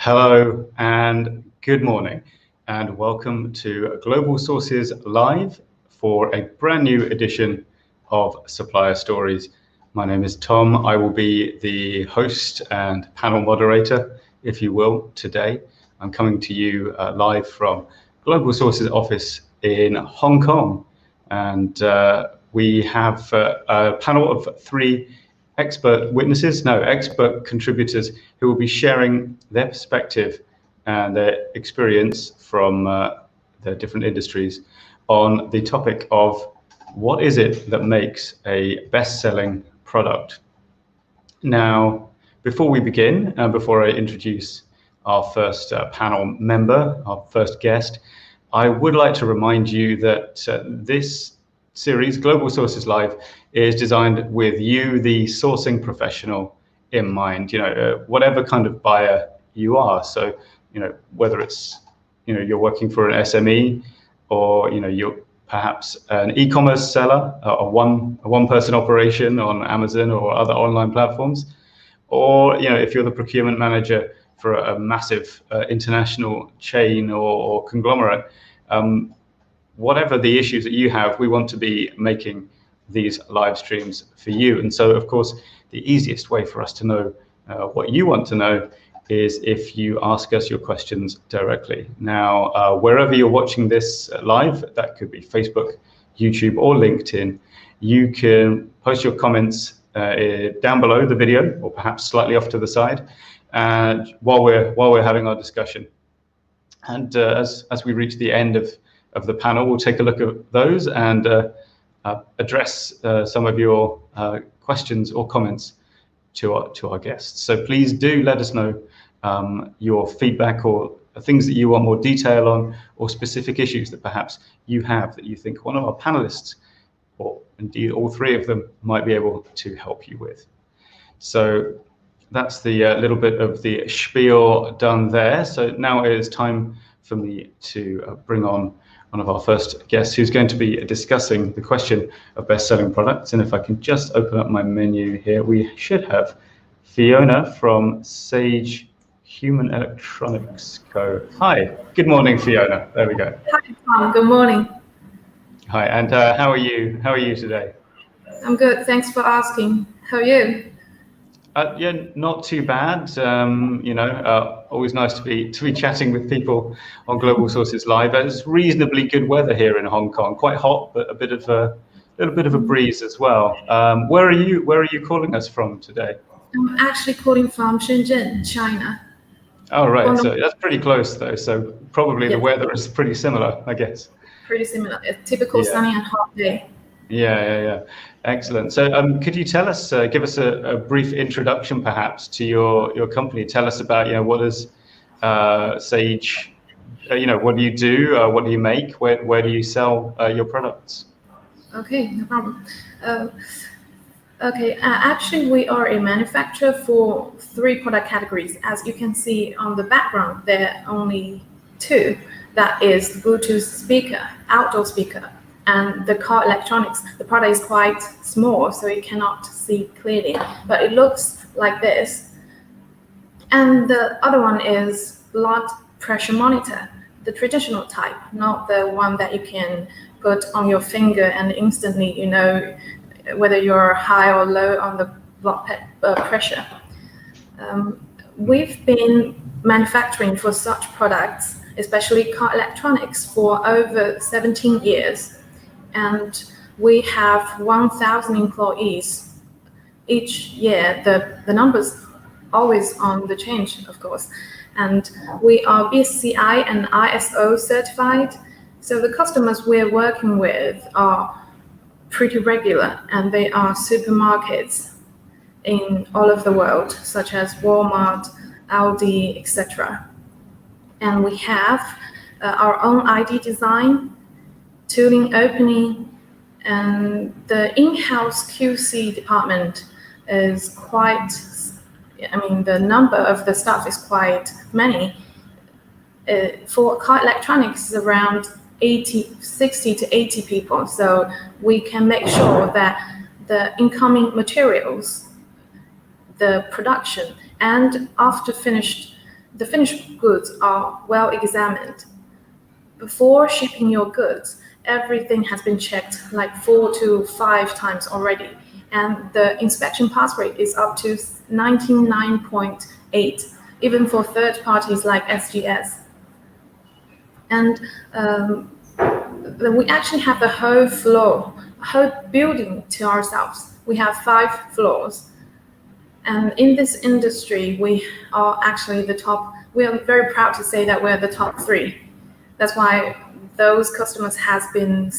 Hello and good morning, and welcome to Global Sources Live for a brand new edition of Supplier Stories. My name is Tom. I will be the host and panel moderator, if you will, today. I'm coming to you live from Global Sources office in Hong Kong, and we have a panel of three expert contributors who will be sharing their perspective and their experience from their different industries on the topic of what is it that makes a best-selling product. Now, before we begin, before I introduce our first panel member, our first guest, I would like to remind you that this series, Global Sources Live, is designed with you, the sourcing professional, in mind. Whatever kind of buyer you are. So, whether it's, you're working for an SME, or you're perhaps an e-commerce seller, a one-person operation on Amazon or other online platforms, or if you're the procurement manager for a massive international chain or conglomerate. Whatever the issues that you have, we want to be making these live streams for you. And so, of course, the easiest way for us to know what you want to know is if you ask us your questions directly. Now, wherever you're watching this live, that could be Facebook, YouTube, or LinkedIn, you can post your comments down below the video, or perhaps slightly off to the side, while we're having our discussion. And as we reach the end of the panel, we'll take a look at those and address some of your questions or comments to our guests. So please do let us know your feedback or things that you want more detail on, or specific issues that perhaps you have that you think one of our panelists, or indeed all three of them, might be able to help you with. So that's the little bit of the spiel done there. So now it is time for me to bring on one of our first guests, who's going to be discussing the question of best-selling products. And if I can just open up my menu here, we should have Fiona from Sage Human Electronics Co. Hi, good morning, Fiona. There we go. Hi, Tom. Good morning. Hi, and how are you? How are you today? I'm good. Thanks for asking. How are you? Yeah, not too bad. Always nice to be chatting with people on Global Sources Live. It's reasonably good weather here in Hong Kong. Quite hot, but a little bit of a breeze as well. Where are you calling us from today? I'm actually calling from Shenzhen, China. Oh, right. So that's pretty close, though. So probably Yes. The weather is pretty similar, I guess. Pretty similar. A typical sunny and hot day. Yeah. Excellent. So could you tell us, give us a brief introduction perhaps to your company? Tell us about, what is Sage, what do you do? What do you make? Where do you sell your products? Okay, no problem. Actually, we are a manufacturer for three product categories. As you can see on the background, there are only two. That is the Bluetooth speaker, outdoor speaker, and the car electronics. The product is quite small, so you cannot see clearly, but it looks like this. And the other one is blood pressure monitor, the traditional type, not the one that you can put on your finger and instantly you know whether you're high or low on the blood pressure. We've been manufacturing for such products, especially car electronics, for over 17 years. And we have 1,000 employees each year. The numbers always on the change, of course. And we are BSCI and ISO certified. So the customers we're working with are pretty regular, and they are supermarkets in all of the world, such as Walmart, Aldi, etc. And we have our own ID design, tooling opening, and the in-house QC department is quite, the number of the staff is quite many. For car electronics, around 60 to 80 people. So we can make sure that the incoming materials, the production, and after finished the finished goods are well examined. Before shipping your goods, everything has been checked like 4 to 5 times already, and the inspection pass rate is up to 99.8, even for third parties like SGS. And we actually have the whole floor, whole building to ourselves. We have 5 floors. And in this industry, we are actually the top. We are very proud to say that we're the top 3. That's why those customers has been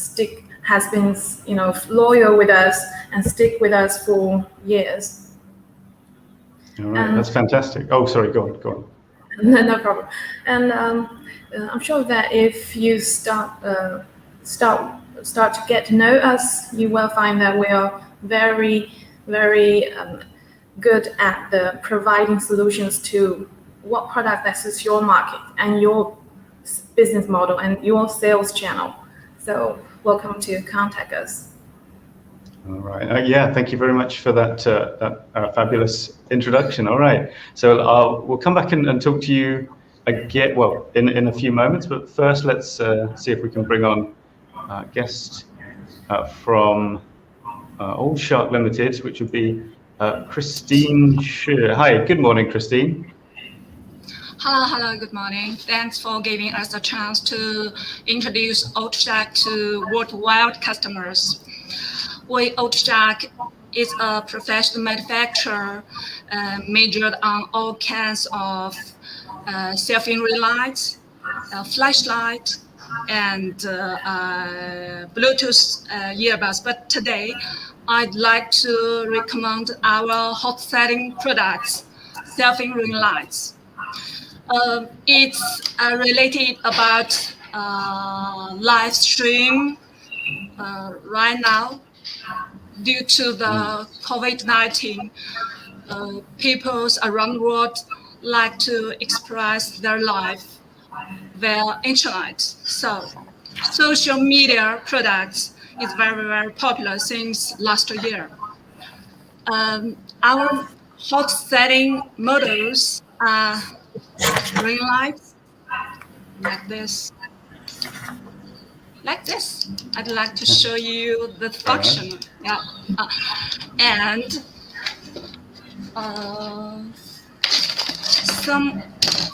loyal with us and stick with us for years. All right, that's fantastic. Oh, sorry, go on. No problem. And I'm sure that if you start to get to know us, you will find that we are very, very good at providing solutions to what product that suits your market and your business model and your sales channel. So welcome to contact us. All right. Yeah, thank you very much for that fabulous introduction. All right. So we'll come back and talk to you again, well, in a few moments. But first, let's see if we can bring on a guest from Old Shark Limited, which would be Christine Scheer. Hi, good morning, Christine. Hello, good morning. Thanks for giving us a chance to introduce Old Shark to worldwide customers. Old Shark is a professional manufacturer majored on all kinds of self-in lights, flashlight, and Bluetooth earbuds. But today, I'd like to recommend our hot-setting products, self-in lights. It's related about live stream right now. Due to the COVID-19, people around the world like to express their life via internet. So social media products is very, very popular since last year. Our hot setting models are ring lights like this. Like this. I'd like to show you the function. Yeah. And some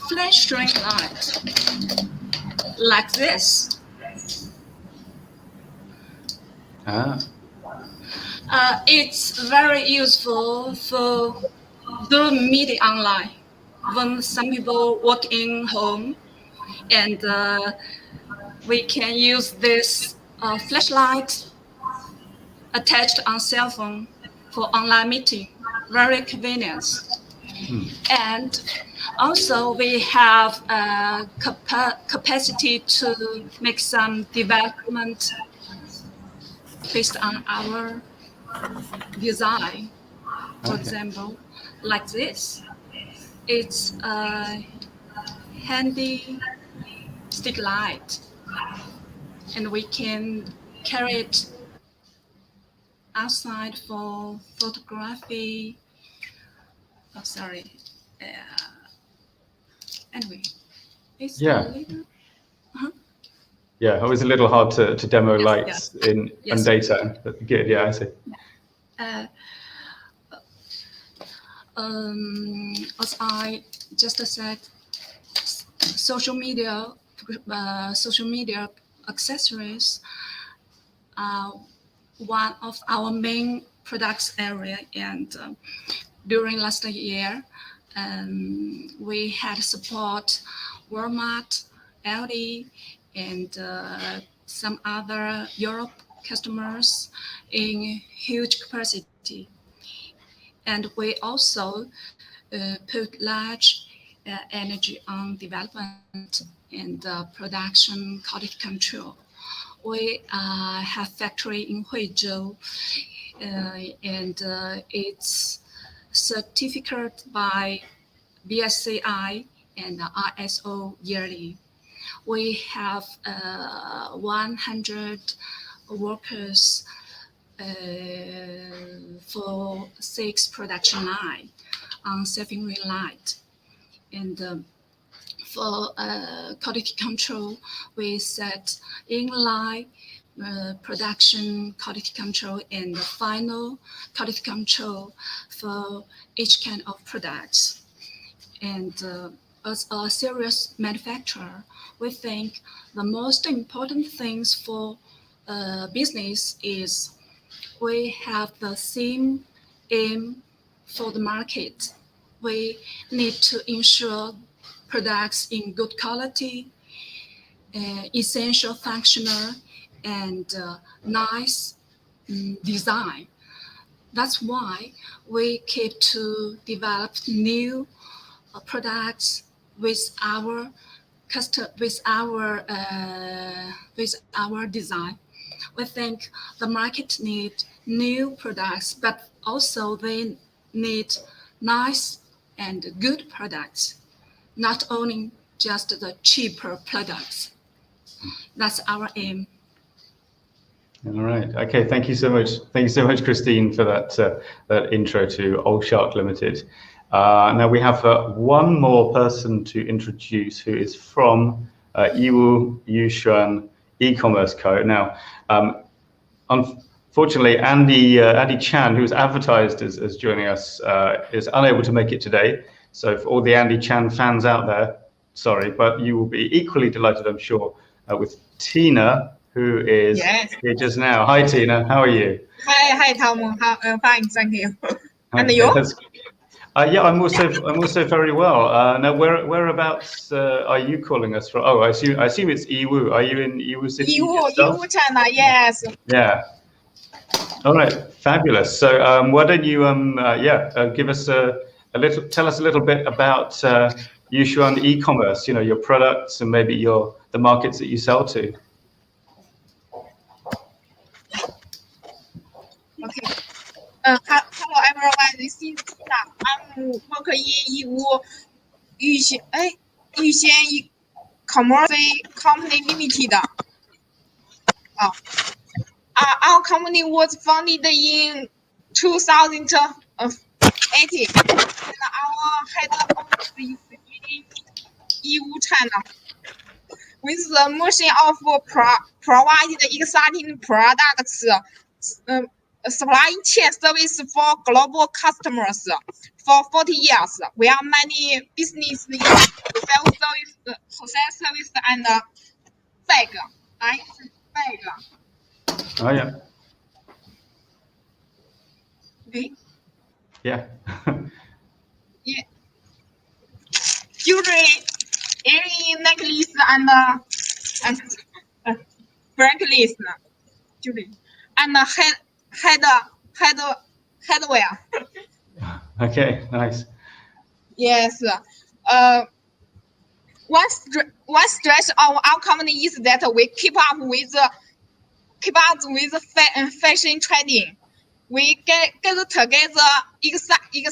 flash ring light like this. It's very useful for doing meeting online when some people work in home, and we can use this flashlight attached on cell phone for online meeting. Very convenient. And also we have capacity to make some development based on our design. For example, like this. It's a handy stick light, and we can carry it outside for photography. Oh, sorry. Anyway, it's a little. Yeah, it was a little hard to demo lights in daytime, but good. Yeah, I see. As I just said, social media accessories are one of our main products area, and during last year, we had support Walmart, Aldi, and some other Europe customers in huge capacity. And we also put large energy on development and production quality control. We have factory in Huizhou, and it's certificate by BSCI and ISO yearly. We have 100 workers for 6 production line on self-in light, and For quality control, we set inline production quality control and the final quality control for each kind of products. And as a serious manufacturer, we think the most important things for business is we have the same aim for the market. We need to ensure products in good quality, essential functional, and nice design. That's why we keep to develop new products with our design. We think the market needs new products, but also they need nice and good products, not only just the cheaper products. That's our aim. All right. Okay. Thank you so much. Thank you so much, Christine, for that intro to Old Shark Limited. Now we have one more person to introduce who is from Yiwu Yushuan E-commerce Co. Now, unfortunately, Andy Chan, who was advertised as joining us, is unable to make it today. So for all the Andy Chan fans out there, sorry, but you will be equally delighted, I'm sure, with Tina, who is here just now. Hi, Tina. How are you? Hi, Tom. Fine, thank you. And Okay, you? Yeah, I'm also very well. Now, whereabouts are you calling us from? Oh, I assume it's Yiwu. Are you in Yiwu City? Yiwu, China. Yes. Yeah. All right. Fabulous. So, why don't you give us tell us a little bit about Yushuan e-commerce. You know, your products and maybe the markets that you sell to. Okay. Hello everyone. This is Tina. I'm working in Yiwu Yushan E-commerce Company Limited. Our company was founded in 2018, and our head office is in Yiwu, China. With the mission of providing exciting products, supply chain service for global customers. For 40 years, we have many business in sales service, and bag. Oh yeah. Okay. Yeah. Yeah. Jewelry, earring, necklace, and bracelets. Jewelry and headwear. Okay. Nice. Yes. One strength of our company is that we keep up with fashion trending. We get together exciting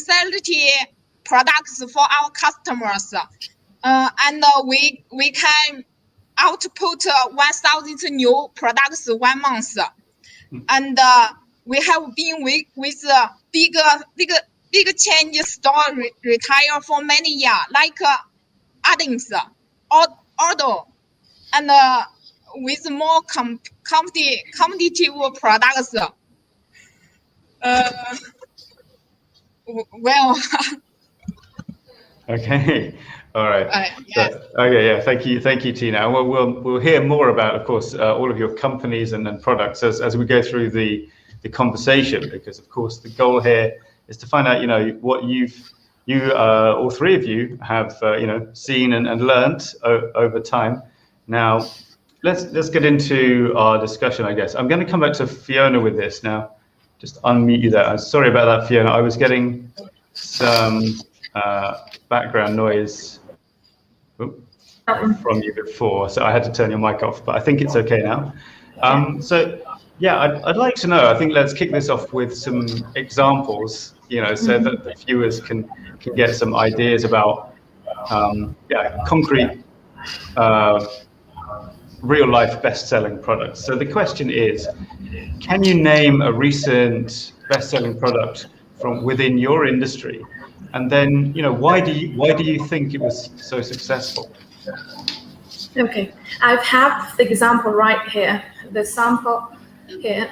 products for our customers, and we can output 1,000 new products 1 month, and we have been with big change store retire for many years, like Addings, Ordo, and with more competitive products. Well. Okay. All right. Yes. Okay. Yeah. Thank you, Tina. We'll hear more about, of course, all of your companies and products as we go through the conversation, because of course the goal here is to find out, you know, what all three of you have, seen and learned over time. Now, let's get into our discussion, I guess. I'm going to come back to Fiona with this now. Just unmute you there. I'm sorry about that, Fiona. I was getting some background noise from you before, so I had to turn your mic off, but I think it's okay now. So yeah, I'd like to know, I think let's kick this off with some examples, you know, so that the viewers can get some ideas about concrete real life best-selling products. So the question is, can you name a recent best-selling product from within your industry And then, why do you think it was so successful? Okay, I have the example right here, the sample here.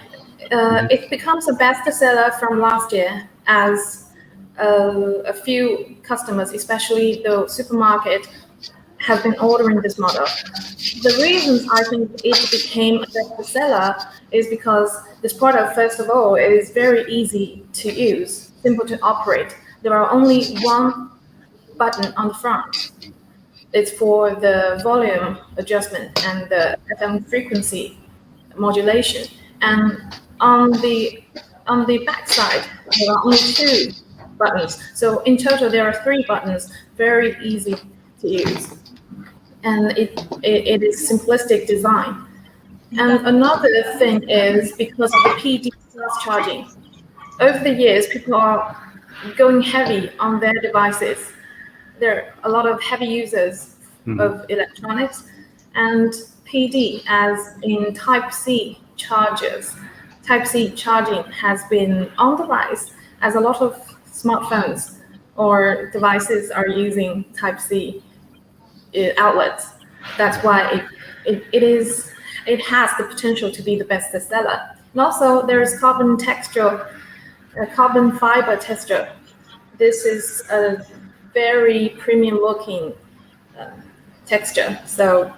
It becomes a bestseller from last year as a few customers, especially the supermarket, have been ordering this model. The reasons I think it became a bestseller is because this product, first of all, is very easy to use, simple to operate. There are only one button on the front. It's for the volume adjustment and the FM frequency modulation. And on the back side, there are only 2 buttons. So in total, there are 3 buttons, very easy to use. And it is simplistic design. And another thing is because of the PD fast charging. Over the years, people are going heavy on their devices. There are a lot of heavy users of electronics, and PD, as in Type-C chargers. Type-C charging has been on the rise as a lot of smartphones or devices are using Type-C outlets. That's why it has the potential to be the bestseller. And also there is carbon fiber texture. This is a very premium looking texture, so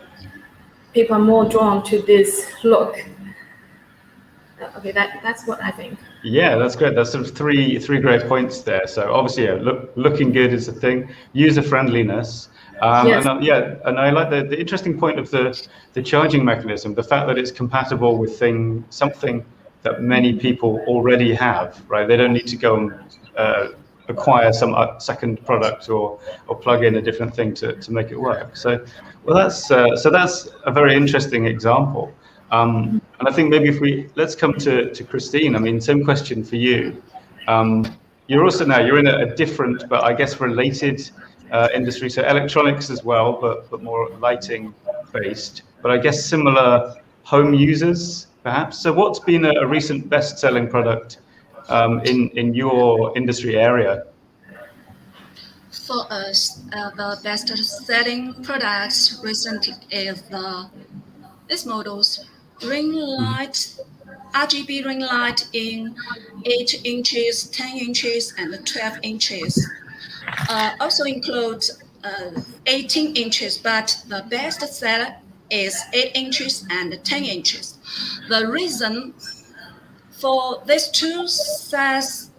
people are more drawn to this look. Okay, that's what I think. Yeah, that's great. That's sort of three great points there. So obviously, looking good is a thing. User friendliness. Yes. And I like the interesting point of the charging mechanism, the fact that it's compatible with something that many people already have, right? They don't need to go and acquire some second product or plug in a different thing to make it work. So that's a very interesting example. And I think maybe let's come to Christine. I mean, same question for you. You're in a different, but I guess related industry, so electronics as well, but more lighting based, but I guess similar home users perhaps. So what's been a recent best-selling product in your industry area? For us, the best-selling products recently is these models: ring light, RGB ring light in 8 inches, 10 inches, and 12 inches. Also includes 18 inches, but the best seller is 8 inches and 10 inches. The reason for these 2 sizes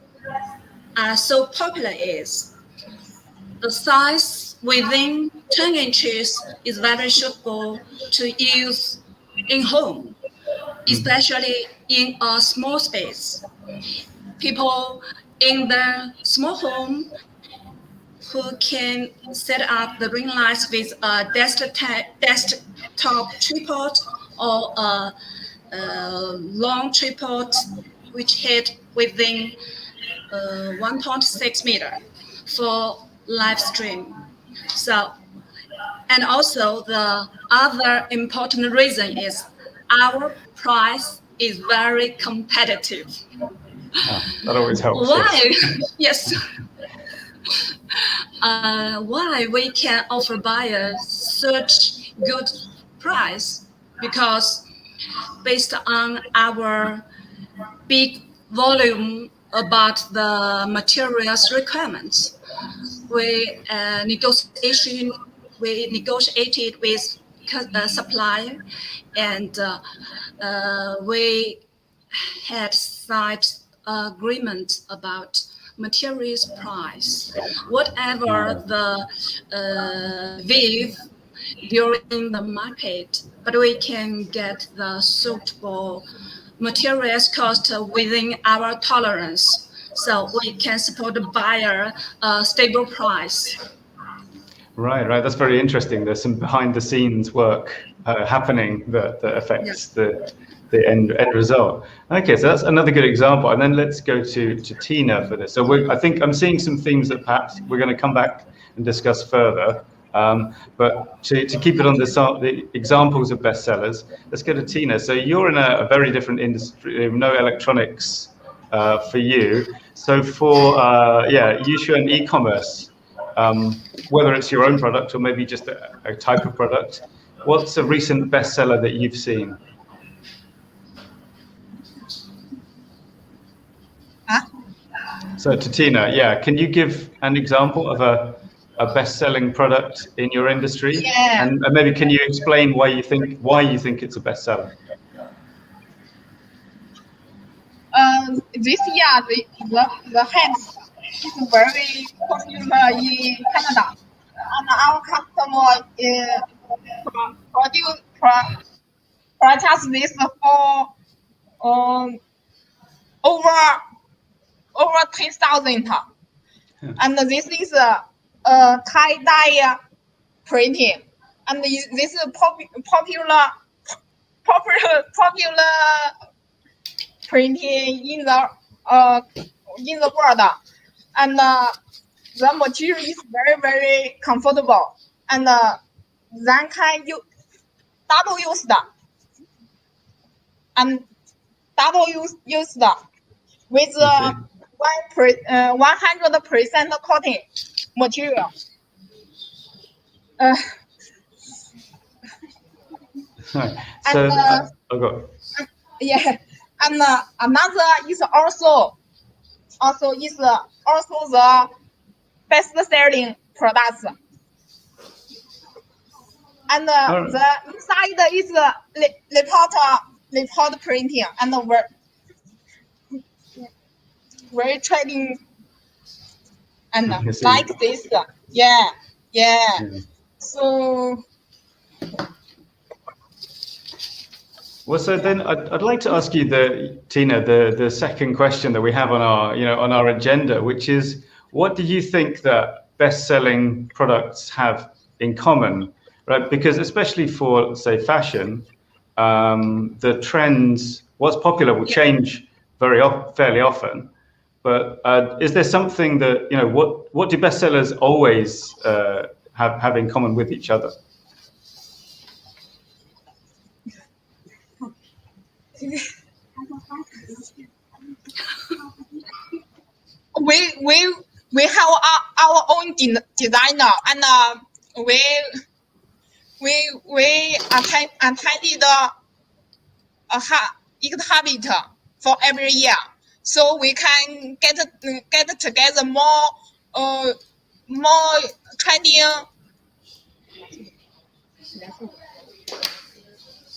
are so popular is the size within 10 inches is very suitable to use in home, especially in a small space. People in their small home who can set up the ring lights with a desktop tripod or a long tripod which hit within 1.6 meter for live stream. So, and also the other important reason is our price is very competitive. That always helps. Why? Yes. Why we can offer buyers such good price? Because based on our big volume about the materials requirements, we negotiated with supplier, and we had signed agreement about materials price. Whatever the value during the market, but we can get the suitable materials cost within our tolerance, so we can support the buyer a stable price. Right. That's very interesting. There's some behind the scenes work happening that affects the end result. Okay, so that's another good example. And then let's go to Tina for this. So I think I'm seeing some themes that perhaps we're going to come back and discuss further. But to keep it on the examples of bestsellers, let's go to Tina. So you're in a very different industry, no electronics for you. So for Yushuan e-commerce, whether it's your own product or maybe just a type of product, what's a recent bestseller that you've seen? So Titina, can you give an example of a best-selling product in your industry? Yeah. And maybe can you explain why you think it's a bestseller? This year the hams is very popular in Canada, and our customer purchase this for over 10,000. And this is tie-dye printing, and this is popular printing in the world, and the material is very comfortable, and then can you double used and double used with 100% cotton material. Yeah, and another is also the best-selling products. And the inside is report printing and very trading and like this. Yeah. So. Well, so then I'd like to ask you, Tina, the second question that we have on our agenda, which is, what do you think that best-selling products have in common, right? Because especially for, say, fashion, the trends, what's popular will change fairly often. But is there something that, what do bestsellers always have in common with each other? We have our own designer, and we attended a habit for every year, so we can get together more trending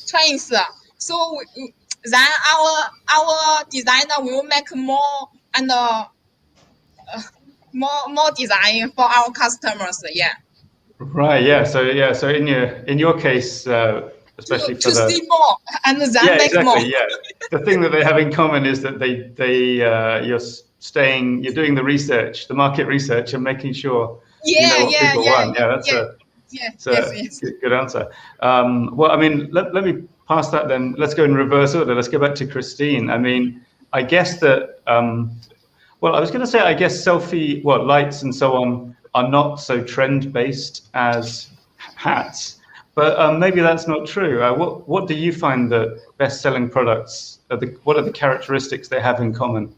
trends. So then our designer will make more and more design for our customers. Yeah. Right. Yeah. So in your case, especially to see more and then make exactly, more. Yeah. The thing that they have in common is that you're doing the research, the market research, and making sure you know what people want. Yeah, that's a good answer. Well, I mean, let me pass that then. Let's go in reverse order. Let's go back to Christine. I mean, I guess that, well, I was going to say, I guess lights and so on are not so trend-based as hats. But maybe that's not true. What do you find the best-selling products? What are the characteristics they have in common?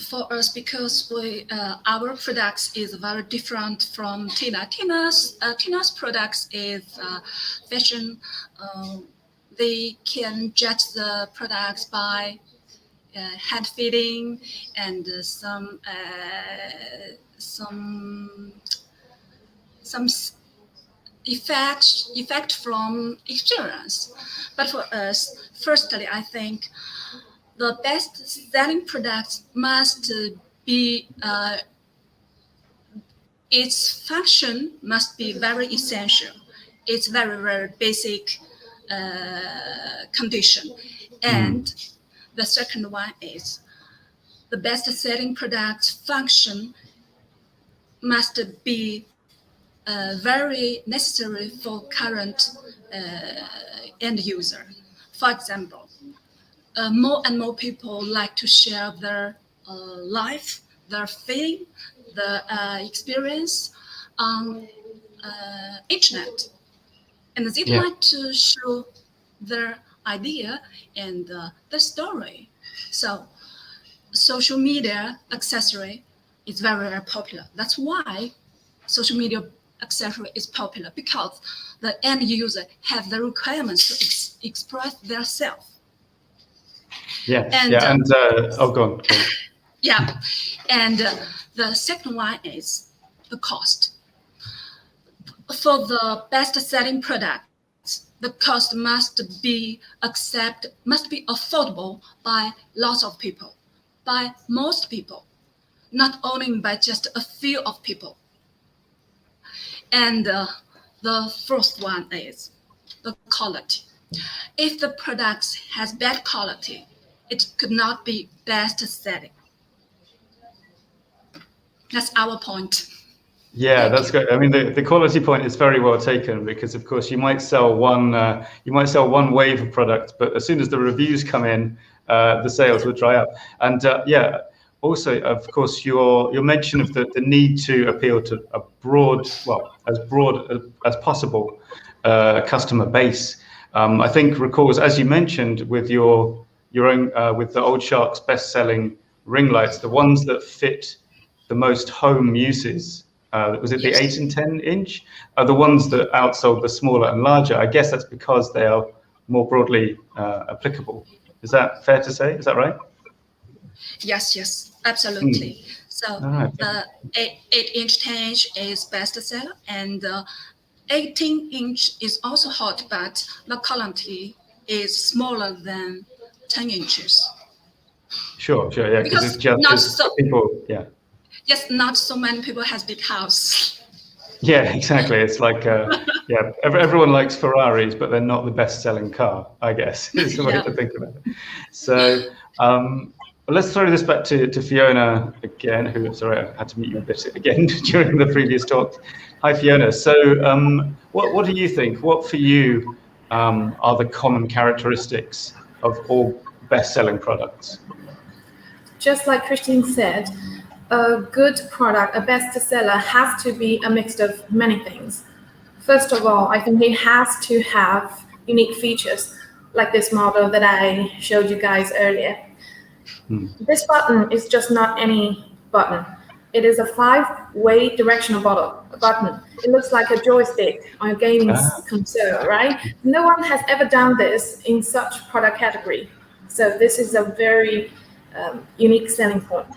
For us, because our products is very different from Tina. Tina's products is fashion. They can judge the products by hand fitting and some effect from experience. But for us, firstly, I think the best-selling products must be its function must be very essential. It's very basic condition. And the second one is the best-selling product function must be very necessary for current end user. For example, more and more people like to share their life, their feeling, their experience on internet, and they like to show their idea and the story. So social media accessory is very, very popular. That's why social media accessory is popular, because the end user have the requirements to express their self. Yes, And, yeah, and oh, go on. Yeah, and the second one is the cost. For the best-selling products, the cost must be affordable by lots of people, by most people, not only by just a few of people. And the first one is the quality. If the product has bad quality, it could not be best-selling. That's our point. Yeah, that's great. I mean, the quality point is very well taken, because of course you might sell one wave of product, but as soon as the reviews come in, the sales will dry up. And yeah, also of course your mention of the need to appeal to a broad, well, as broad as possible customer base. I think recalls, as you mentioned, with your own with the Old Shark's best-selling ring lights, the ones that fit the most home uses. Was it the 8 and 10 inch? Are the ones that outsold the smaller and larger? I guess that's because they are more broadly applicable. Is that fair to say? Is that right? Yes, absolutely. So right. the 8-inch 10-inch is best seller, and 18-inch is also hot, but the quality is smaller than 10 inches. Sure, yeah, because it's just not so people, yeah. Yes, not so many people has big house. Yeah, exactly. It's like, yeah, everyone likes Ferraris, but they're not the best-selling car, I guess, is the way to think about it. So let's throw this back to Fiona again, who, sorry, I had to mute you a bit again during the previous talk. Hi, Fiona. So what do you think? What for you are the common characteristics of all best-selling products? Just like Christine said, a good product, a bestseller, has to be a mix of many things. First of all, I think it has to have unique features, like this model that I showed you guys earlier. This button is just not any button. It is a 5-way directional button. It looks like a joystick on a gaming console, right? No one has ever done this in such product category. So this is a very unique selling point.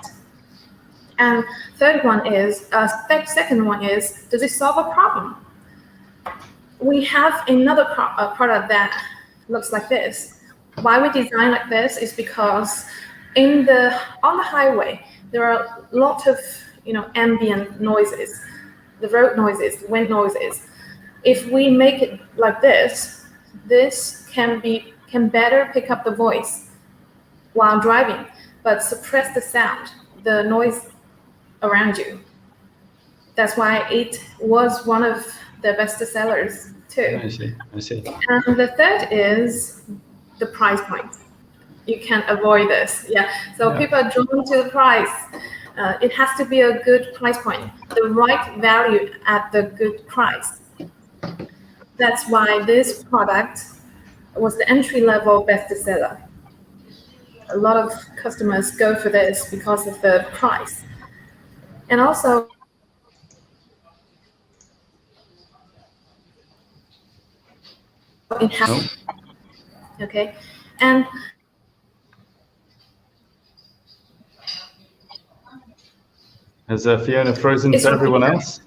And second one is, does it solve a problem? We have another product that looks like this. Why we design like this is because on the highway, there are a lot of ambient noises, the road noises, wind noises. If we make it like this can better pick up the voice while driving, but suppress the sound, the noise around you. That's why it was one of the best sellers too. I see. And the third is the price point. You can't avoid this. So people are drawn to the price. It has to be a good price point, the right value at the good price. That's why this product was the entry-level bestseller. A lot of customers go for this because of the price. And also, it has, okay, and has Fiona frozen to everyone else?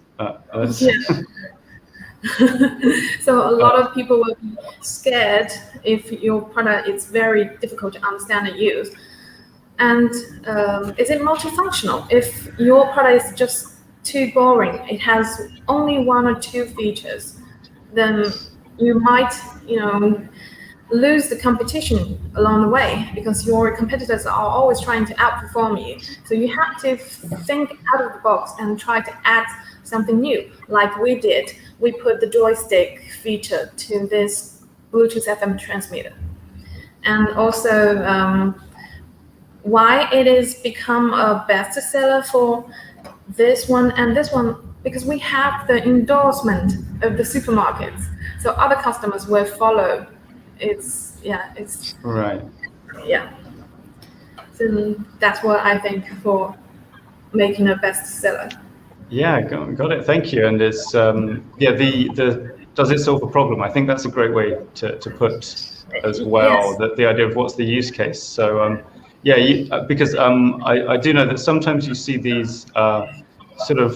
So a lot of people will be scared if your product is very difficult to understand and use. And is it multifunctional? If your product is just too boring, it has only 1 or 2 features, then you might, lose the competition along the way, because your competitors are always trying to outperform you. So you have to think out of the box and try to add something new, like we did. We put the joystick feature to this Bluetooth FM transmitter. And also, why it is become a bestseller for this one and this one, because we have the endorsement of the supermarkets. So other customers will follow it's Right. yeah. So that's what I think for making a bestseller. Yeah, got it. Thank you. And it's the does it solve a problem? I think that's a great way to put as well Yes. the idea of what's the use case. So because I do know that sometimes you see these sort of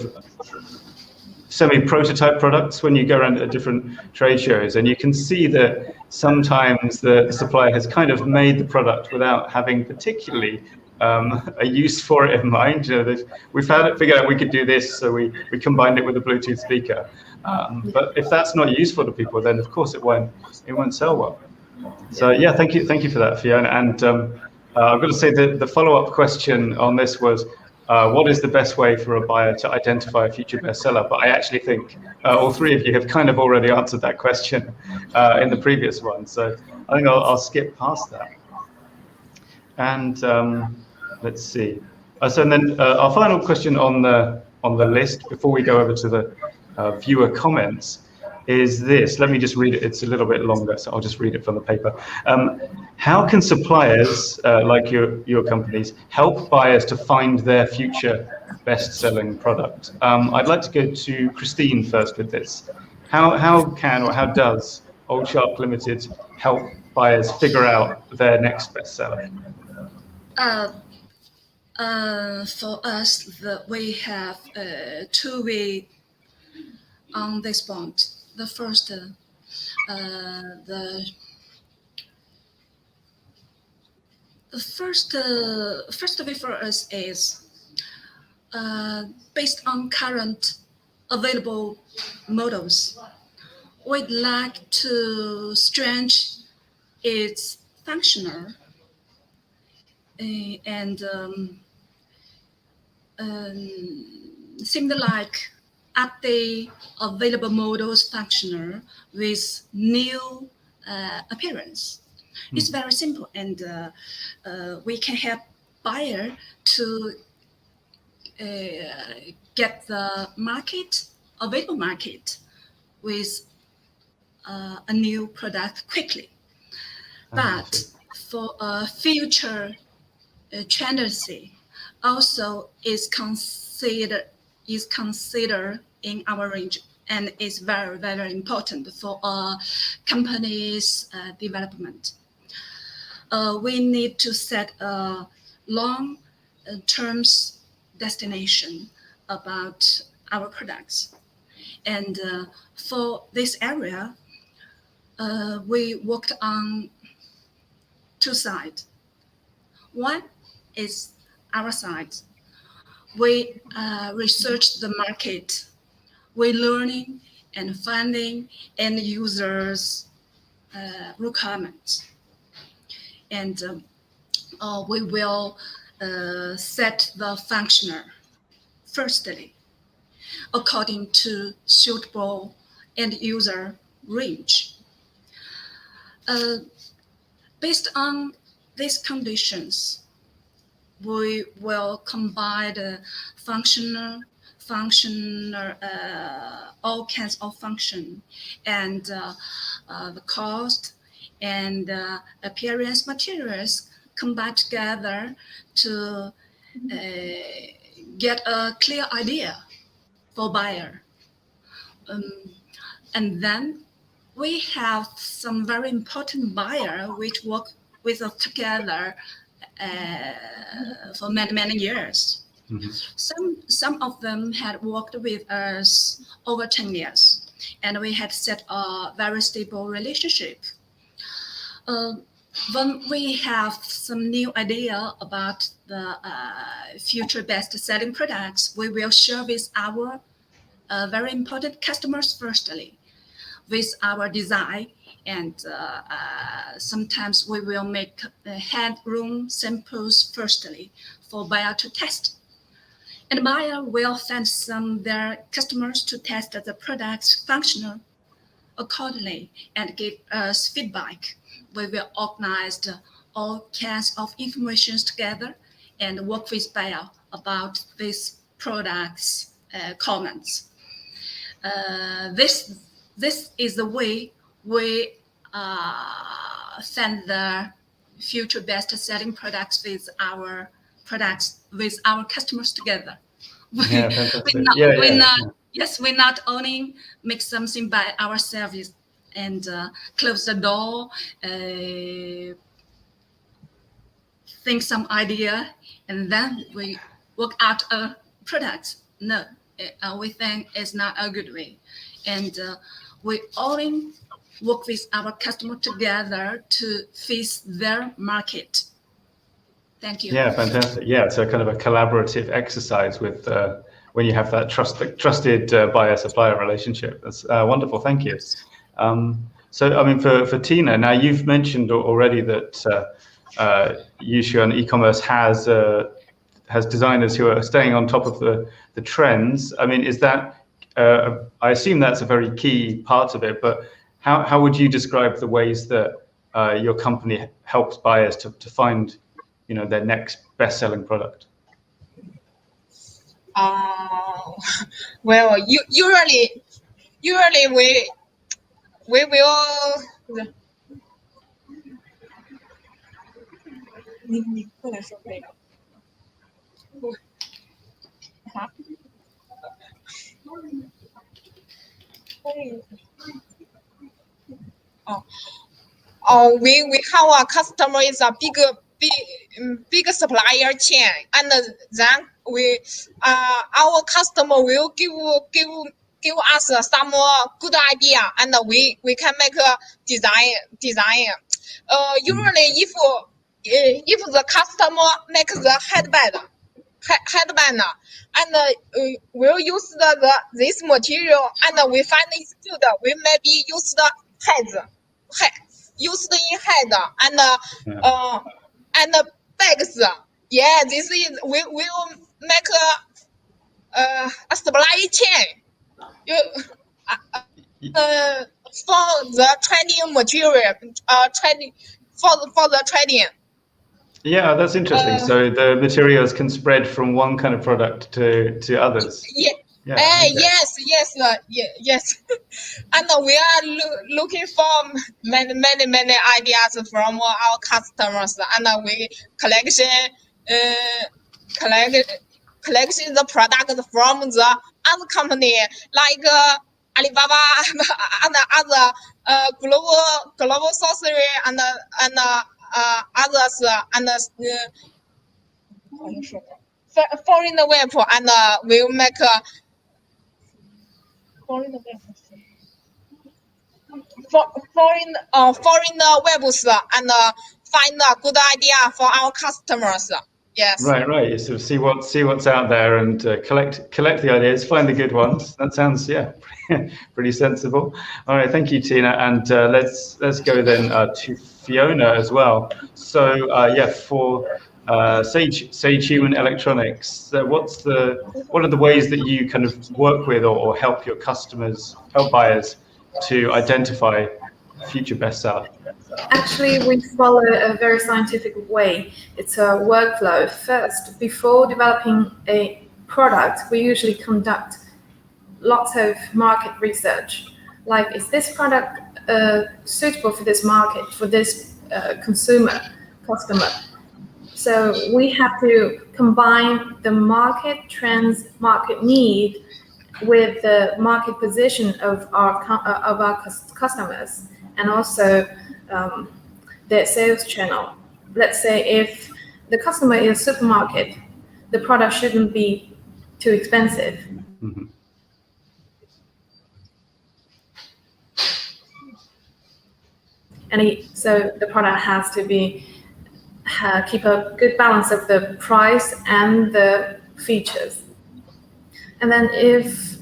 semi-prototype products when you go around at different trade shows, and you can see that sometimes the supplier has kind of made the product without having particularly a use for it in mind. You know, we figured out we could do this, so we combined it with a Bluetooth speaker. But if that's not useful to people, then of course it won't sell well. So yeah, thank you for that, Fiona. And I've got to say that the follow-up question on this was, what is the best way for a buyer to identify a future bestseller? But I actually think all three of you have kind of already answered that question in the previous one. So I think I'll skip past that. And let's see. So and then our final question on the list before we go over to the viewer comments is this. Let me just read it. It's a little bit longer, so I'll just read it from the paper. How can suppliers like your companies help buyers to find their future best-selling product? I'd like to go to Christine first with this. How can or how does Old Shark Limited help buyers figure out their next bestseller? For us, we have two ways on this point. The first, first way for us is based on current available models. We'd like to stretch its functional and seemed like update available models functional with new appearance. It's very simple, and we can help buyer to get the available market with a new product quickly. But for a future tendency, also is considered in our range, and is very, very important for a company's development. We need to set a long-term destination about our products. And for this area, we worked on two sides. One is our side. We researched the market. We're learning and finding end users' requirements. And we will set the functional firstly according to suitable end user range. Based on these conditions, we will combine the functional, all kinds of function, and the cost and appearance materials combined together to get a clear idea for buyer. And then we have some very important buyer which work with us together for many, many years. Mm-hmm. Some of them had worked with us over 10 years, and we had set a very stable relationship. When we have some new idea about the future best-selling products, we will share with our very important customers firstly, with our design, and sometimes we will make hand-room samples firstly for buyer to test. And buyer will send some their customers to test the product's functional accordingly and give us feedback. We will organize all kinds of information together and work with buyer about these products' comments. This is the way we send the future best-selling products with our customers together. Yeah, fantastic. Yes, we not only make something by ourselves and close the door, think some idea, and then we work out a product. No, we think it's not a good way. And we only work with our customer together to face their market. Thank you. Yeah, fantastic. Yeah, it's a kind of a collaborative exercise with when you have that trusted buyer-supplier relationship. That's wonderful. Thank you. So, I mean, for Tina, now you've mentioned already that Yushuan e-commerce has designers who are staying on top of the trends. I mean, is that I assume that's a very key part of it, but how would you describe the ways that your company helps buyers to find, you know, their next best-selling product? Well, usually we will. 你不能说那个。啊？we have a customer is a big supplier chain, and then our customer will give us some good idea, and we can make a design. Usually if the customer makes the headband, and we'll use this material, and we find it's good, we maybe use the used in head and bags. Yeah, this is we will make a supply chain. For the trading material, for the trading. Yeah, that's interesting. So the materials can spread from one kind of product to others. Yeah. Okay. Yes. And we are looking for many ideas from our customers, and we collection the product from the other company like Alibaba and other global sorcery and others and foreign web, and we'll make foreign webs and find a good idea for our customers. Yes. Right. You sort of see what's out there and collect the ideas, find the good ones. That sounds pretty sensible. All right, thank you, Tina, and let's go then to Fiona as well. So for Sage Human Electronics, what are the ways that you kind of work with or help your customers, help buyers to identify future bestseller? Actually, we follow a very scientific way. It's a workflow. First, before developing a product, we usually conduct lots of market research. Like, is this product suitable for this market, for this customer? So we have to combine the market trends, market need, with the market position of our customers, and also their sales channel. Let's say if the customer is a supermarket, the product shouldn't be too expensive. Mm-hmm. So the product has to be keep a good balance of the price and the features. And then if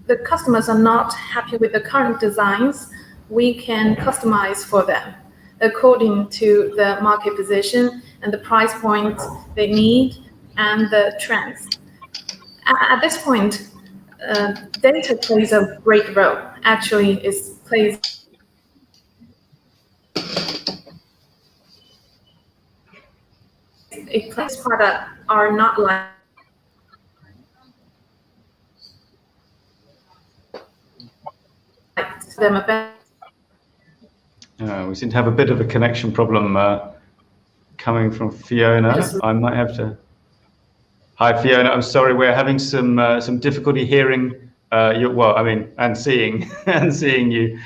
the customers are not happy with the current designs, we can customize for them according to the market position and the price point they need and the trends. At this point, data plays a great role. Actually, product are not like them a better. We seem to have a bit of a connection problem coming from Fiona. I might have to. Hi, Fiona. I'm sorry, we're having some difficulty hearing you. Well, I mean, and seeing and seeing you.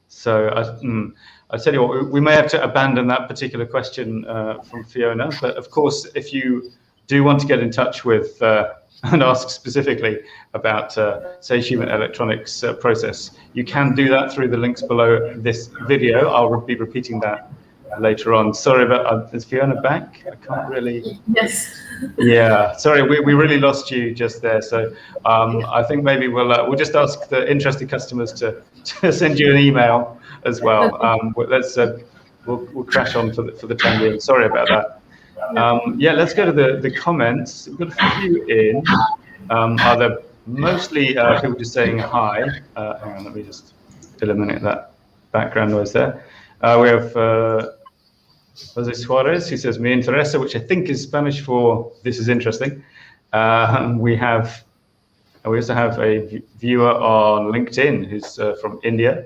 So I tell you what, we may have to abandon that particular question from Fiona. But of course, if you do want to get in touch with and ask specifically about, say, human electronics process, you can do that through the links below this video. I'll be repeating that later on. Sorry about, is Fiona back? I can't really. Yes. Yeah, sorry, we really lost you just there. So I think maybe we'll just ask the interested customers to send you an email as well. We'll crash on for the time being. Sorry about that. Yeah, let's go to the comments. We've got a few in. Are there mostly people just saying hi? Hang on, let me just eliminate that background noise there. We have Jose Suarez, who says, "Me interesa," which I think is Spanish for "this is interesting." We also have a viewer on LinkedIn who's from India.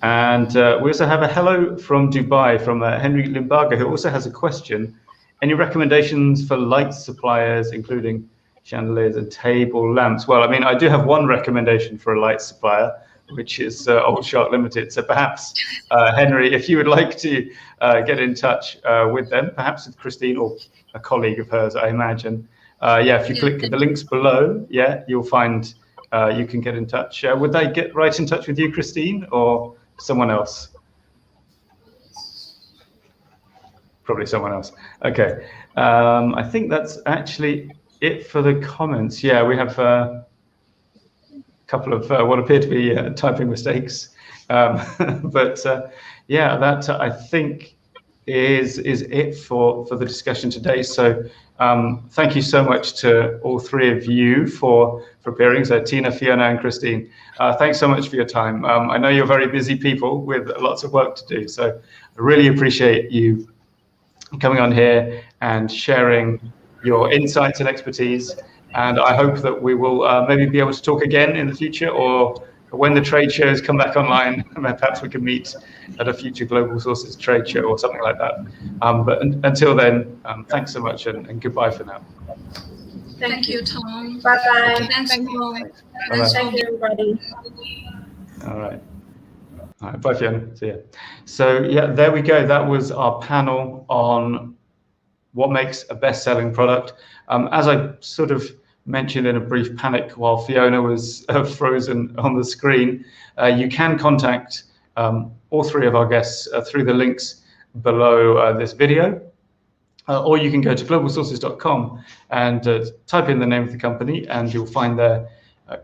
And we also have a hello from Dubai from Henry Limbaga, who also has a question. Any recommendations for light suppliers, including chandeliers and table lamps? Well, I mean, I do have one recommendation for a light supplier, which is Old Shark Limited. So perhaps, Henry, if you would like to get in touch with them, perhaps with Christine or a colleague of hers, I imagine. Yeah, if you click the links below, yeah, you'll find you can get in touch. Would they get right in touch with you, Christine, or someone else? Probably someone else. Okay. I think that's actually it for the comments. Yeah, we have a couple of what appear to be typing mistakes. But yeah, that I think is it for the discussion today. So thank you so much to all three of you for appearing. So Tina, Fiona, and Christine, thanks so much for your time. I know you're very busy people with lots of work to do. So I really appreciate you coming on here and sharing your insights and expertise. And I hope that we will maybe be able to talk again in the future, or when the trade shows come back online, perhaps we can meet at a future Global Sources trade show or something like that. But until then, thanks so much and goodbye for now. Thank you, Tom. Bye-bye. Thank you, everybody. All right. All right, bye, Fiona. See ya. So yeah, there we go. That was our panel on what makes a best-selling product. As I sort of mentioned in a brief panic while Fiona was frozen on the screen, you can contact all three of our guests through the links below this video, or you can go to globalsources.com and type in the name of the company, and you'll find their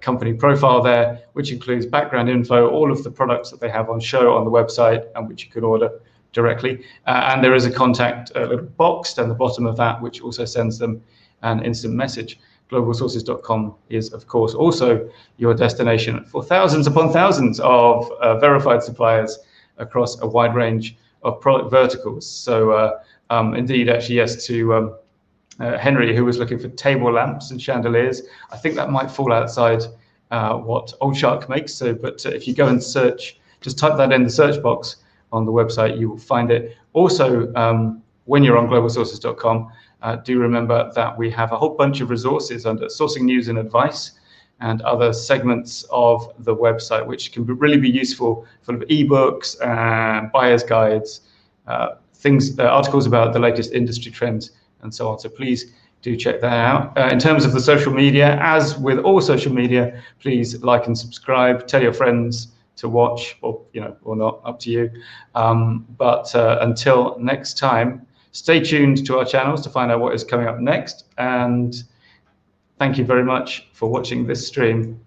company profile there, which includes background info, all of the products that they have on show on the website, and which you can order directly. And there is a contact little box down the bottom of that, which also sends them an instant message. Globalsources.com is, of course, also your destination for thousands upon thousands of verified suppliers across a wide range of product verticals. So indeed, actually, yes, to Henry, who was looking for table lamps and chandeliers, I think that might fall outside what Old Shark makes. So, but if you go and search, just type that in the search box on the website, you will find it. Also, when you're on globalsources.com, do remember that we have a whole bunch of resources under sourcing news and advice and other segments of the website, which can really be useful, full of ebooks and buyer's guides, articles about the latest industry trends and so on. So please do check that out. In terms of the social media, as with all social media, please like and subscribe, tell your friends to watch, or or not, up to you. But until next time, stay tuned to our channels to find out what is coming up next. And thank you very much for watching this stream.